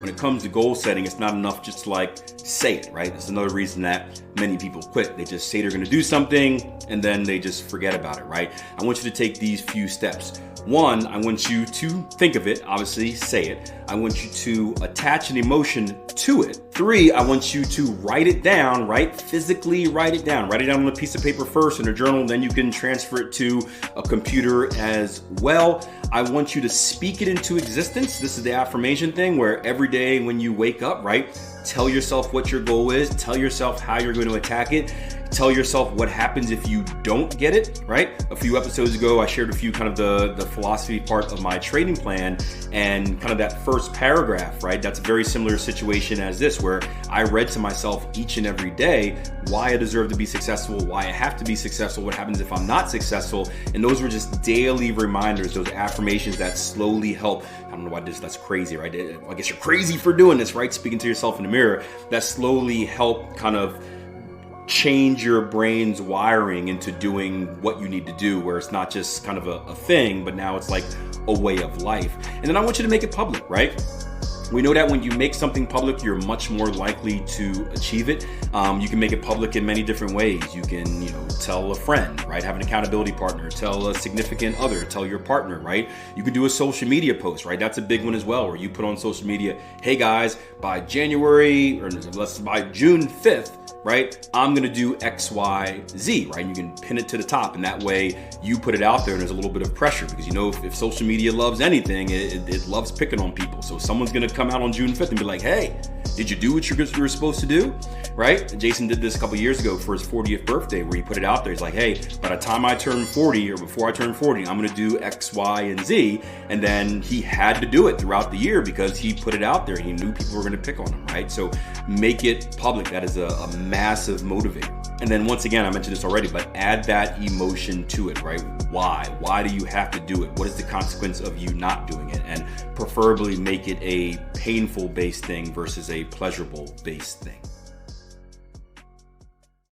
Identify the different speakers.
Speaker 1: When it comes to goal setting, it's not enough just to like say it, right? That's another reason that many people quit. They just say they're going to do something and then they just forget about it, right? I want you to take these few steps. One, I want you to think of it, obviously say it. I want you to attach an emotion to it. 3, I want you to write it down, right? Physically write it down. Write it down on a piece of paper first in a journal, then you can transfer it to a computer as well. I want you to speak it into existence. This is the affirmation thing where every day when you wake up, right? Tell yourself what your goal is. Tell yourself how you're going to attack it. Tell yourself what happens if you don't get it, right? A few episodes ago, I shared a few kind of the philosophy part of my trading plan and kind of that first paragraph, right? That's a very similar situation as this, where I read to myself each and every day why I deserve to be successful, why I have to be successful, what happens if I'm not successful. And those were just daily reminders, those affirmations that slowly help. I don't know why that's crazy, right? I guess you're crazy for doing this, right? Speaking to yourself in the mirror, that slowly help kind of change your brain's wiring into doing what you need to do, where it's not just kind of a thing, but now it's like a way of life. And then I want you to make it public, right? We know that when you make something public, you're much more likely to achieve it. You can make it public in many different ways. You can, tell a friend, right? Have an accountability partner, tell a significant other, tell your partner, right? You can do a social media post, right? That's a big one as well, where you put on social media, hey guys, by June 5th, right? I'm going to do X, Y, Z, right? And you can pin it to the top, and that way you put it out there and there's a little bit of pressure, because if social media loves anything, it loves picking on people. So someone's going to come out on June 5th and be like, hey, did you do what you were supposed to do, right? Jason did this a couple years ago for his 40th birthday, where he put it out there. He's like, hey, by the time I turn 40 or before I turn 40, I'm going to do X, Y, and Z. And then he had to do it throughout the year because he put it out there. He knew people were going to pick on him, right? So make it public. That is a massive motivator. And then once again, I mentioned this already, but add that emotion to it, right? Why? Why do you have to do it? What is the consequence of you not doing it? And preferably make it a painful based thing versus a pleasurable based thing.